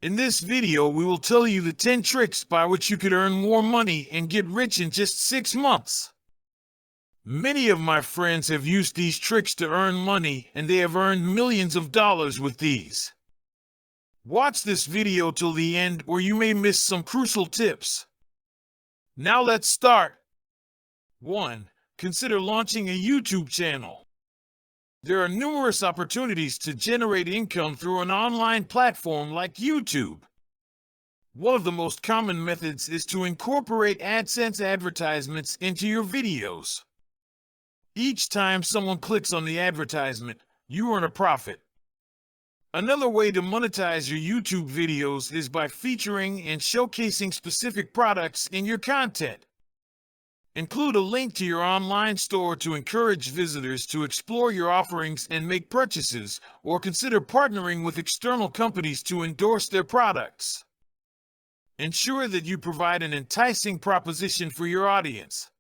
In this video, we will tell you the 10 tricks by which you could earn more money and get rich in just 6 months. Many of my friends have used these tricks to earn money, and they have earned millions of dollars with these. Watch this video till the end, or you may miss some crucial tips. Now let's start. 1. Consider launching a YouTube channel. There are numerous opportunities to generate income through an online platform like YouTube. One of the most common methods is to incorporate AdSense advertisements into your videos. Each time someone clicks on the advertisement, you earn a profit. Another way to monetize your YouTube videos is by featuring and showcasing specific products in your content. Include a link to your online store to encourage visitors to explore your offerings and make purchases, or consider partnering with external companies to endorse their products. Ensure that you provide an enticing proposition for your audience.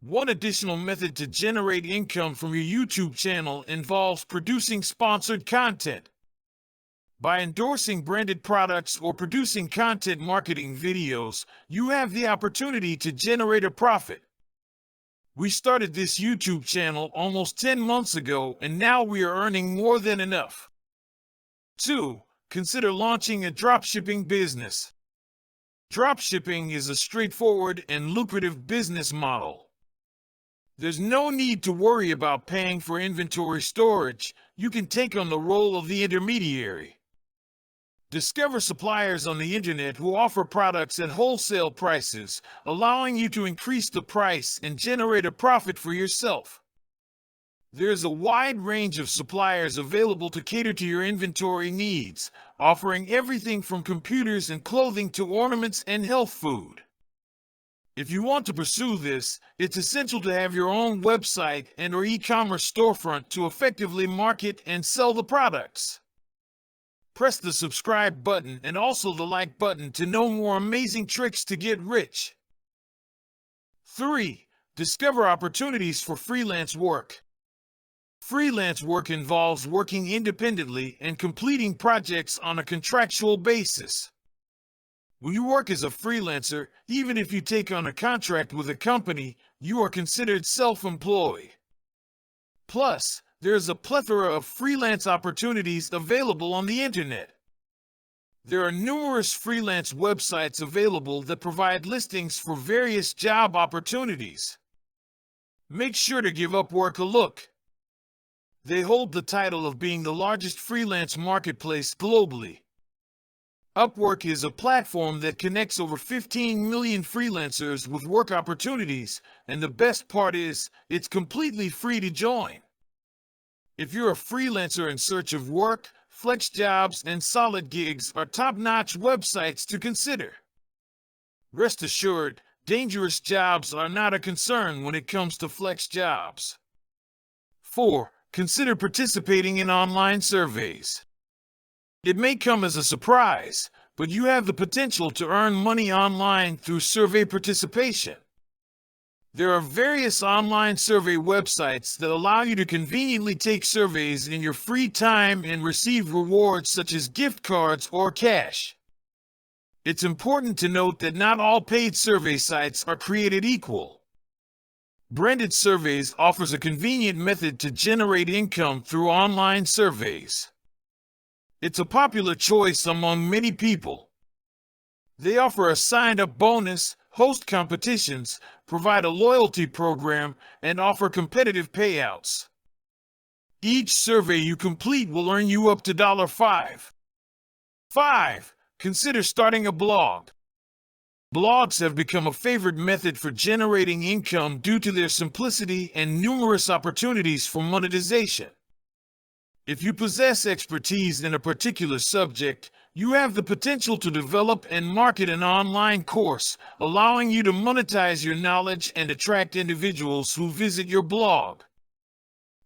One additional method to generate income from your YouTube channel involves producing sponsored content. By endorsing branded products or producing content marketing videos, you have the opportunity to generate a profit. We started this YouTube channel almost 10 months ago, and now we are earning more than enough. 2. Consider launching a dropshipping business. Dropshipping is a straightforward and lucrative business model. There's no need to worry about paying for inventory storage. You can take on the role of the intermediary. Discover suppliers on the internet who offer products at wholesale prices, allowing you to increase the price and generate a profit for yourself. There's a wide range of suppliers available to cater to your inventory needs, offering everything from computers and clothing to ornaments and health food. If you want to pursue this, it's essential to have your own website and/or e-commerce storefront to effectively market and sell the products. Press the subscribe button and also the like button to know more amazing tricks to get rich. 3. Discover opportunities for freelance work. Freelance work involves working independently and completing projects on a contractual basis. When you work as a freelancer, even if you take on a contract with a company, you are considered self-employed. Plus, there's a plethora of freelance opportunities available on the internet. There are numerous freelance websites available that provide listings for various job opportunities. Make sure to give Upwork a look. They hold the title of being the largest freelance marketplace globally. Upwork is a platform that connects over 15 million freelancers with work opportunities, and the best part is, it's completely free to join. If you're a freelancer in search of work, FlexJobs and Solid Gigs are top-notch websites to consider. Rest assured, dangerous jobs are not a concern when it comes to FlexJobs. 4. Consider participating in online surveys. It may come as a surprise, but you have the potential to earn money online through survey participation. There are various online survey websites that allow you to conveniently take surveys in your free time and receive rewards such as gift cards or cash. It's important to note that not all paid survey sites are created equal. Branded Surveys offers a convenient method to generate income through online surveys. It's a popular choice among many people. They offer a sign-up bonus, host competitions, provide a loyalty program, and offer competitive payouts. Each survey you complete will earn you up to $5. 5. Consider starting a blog. Blogs have become a favorite method for generating income due to their simplicity and numerous opportunities for monetization. If you possess expertise in a particular subject, you have the potential to develop and market an online course, allowing you to monetize your knowledge and attract individuals who visit your blog.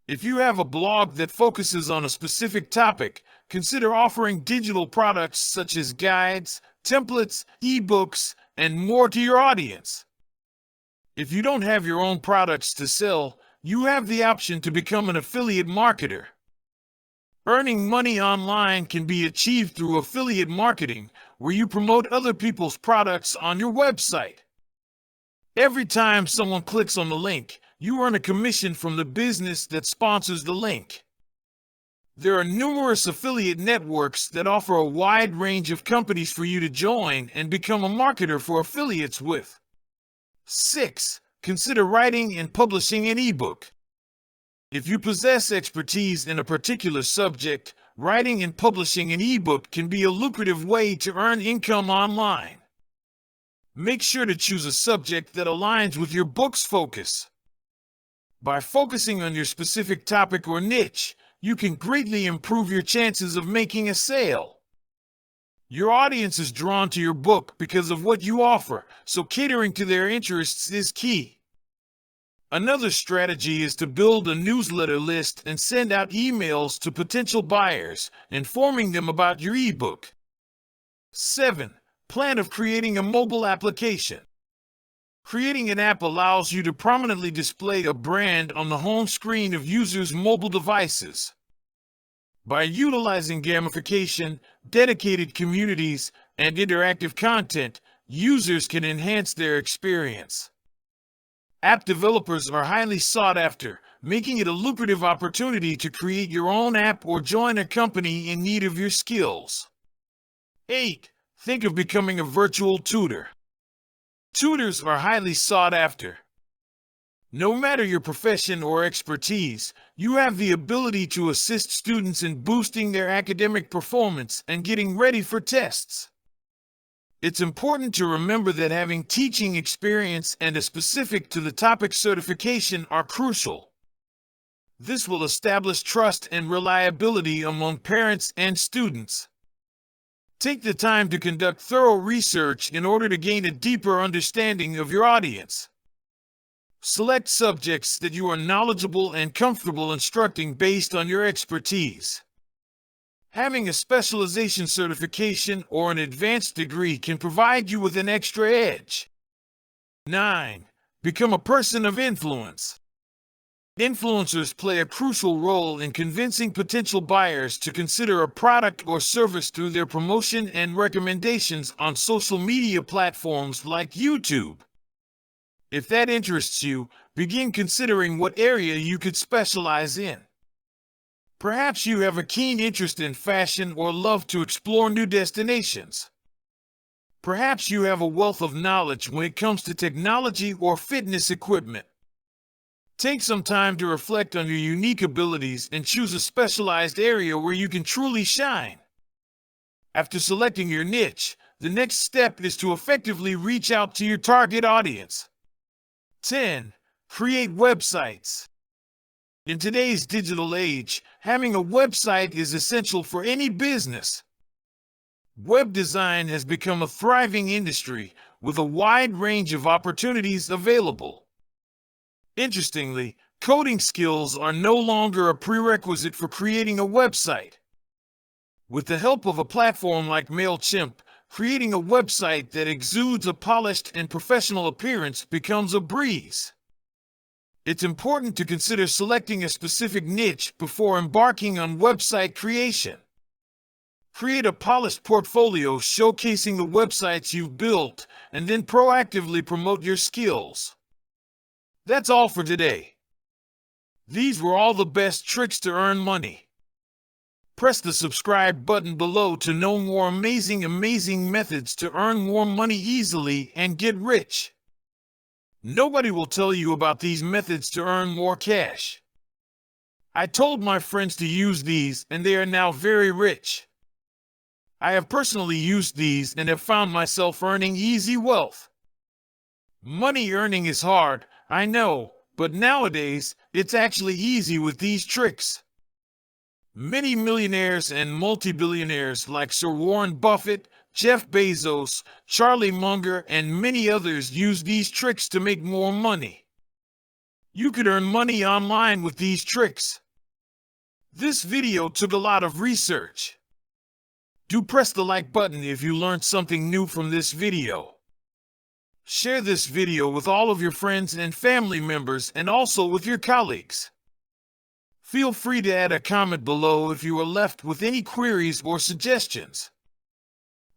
If you have a blog that focuses on a specific topic, consider offering digital products such as guides, templates, ebooks, and more to your audience. If you don't have your own products to sell, you have the option to become an affiliate marketer. Earning money online can be achieved through affiliate marketing, where you promote other people's products on your website. Every time someone clicks on the link, you earn a commission from the business that sponsors the link. There are numerous affiliate networks that offer a wide range of companies for you to join and become a marketer for affiliates with. 6. Consider writing and publishing an ebook. If you possess expertise in a particular subject, writing and publishing an ebook can be a lucrative way to earn income online. Make sure to choose a subject that aligns with your book's focus. By focusing on your specific topic or niche, you can greatly improve your chances of making a sale. Your audience is drawn to your book because of what you offer, so catering to their interests is key. Another strategy is to build a newsletter list and send out emails to potential buyers, informing them about your ebook. 7. Plan of creating a mobile application. Creating an app allows you to prominently display a brand on the home screen of users' mobile devices. By utilizing gamification, dedicated communities, and interactive content, users can enhance their experience. App developers are highly sought after, making it a lucrative opportunity to create your own app or join a company in need of your skills. 8. Think of becoming a virtual tutor. Tutors are highly sought after. No matter your profession or expertise, you have the ability to assist students in boosting their academic performance and getting ready for tests. It's important to remember that having teaching experience and a specific to the topic certification are crucial. This will establish trust and reliability among parents and students. Take the time to conduct thorough research in order to gain a deeper understanding of your audience. Select subjects that you are knowledgeable and comfortable instructing based on your expertise. Having a specialization certification or an advanced degree can provide you with an extra edge. 9. Become a person of influence. Influencers play a crucial role in convincing potential buyers to consider a product or service through their promotion and recommendations on social media platforms like YouTube. If that interests you, begin considering what area you could specialize in. Perhaps you have a keen interest in fashion or love to explore new destinations. Perhaps you have a wealth of knowledge when it comes to technology or fitness equipment. Take some time to reflect on your unique abilities and choose a specialized area where you can truly shine. After selecting your niche, the next step is to effectively reach out to your target audience. 10. Create websites. In today's digital age, having a website is essential for any business. Web design has become a thriving industry with a wide range of opportunities available. Interestingly, coding skills are no longer a prerequisite for creating a website. With the help of a platform like MailChimp, creating a website that exudes a polished and professional appearance becomes a breeze. It's important to consider selecting a specific niche before embarking on website creation. Create a polished portfolio showcasing the websites you've built, and then proactively promote your skills. That's all for today. These were all the best tricks to earn money. Press the subscribe button below to know more amazing methods to earn more money easily and get rich. Nobody will tell you about these methods to earn more cash. I told my friends to use these and they are now very rich. I have personally used these and have found myself earning easy wealth. Money earning is hard, I know, but nowadays it's actually easy with these tricks. Many millionaires and multi-billionaires like Sir Warren Buffett, Jeff Bezos, Charlie Munger, and many others use these tricks to make more money. You could earn money online with these tricks. This video took a lot of research. Do press the like button if you learned something new from this video. Share this video with all of your friends and family members and also with your colleagues. Feel free to add a comment below if you are left with any queries or suggestions.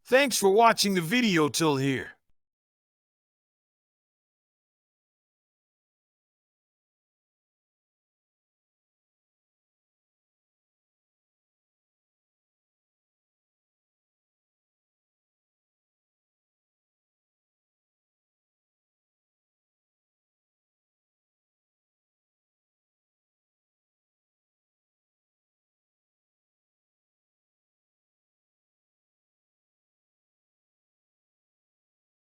Thanks for watching the video till here.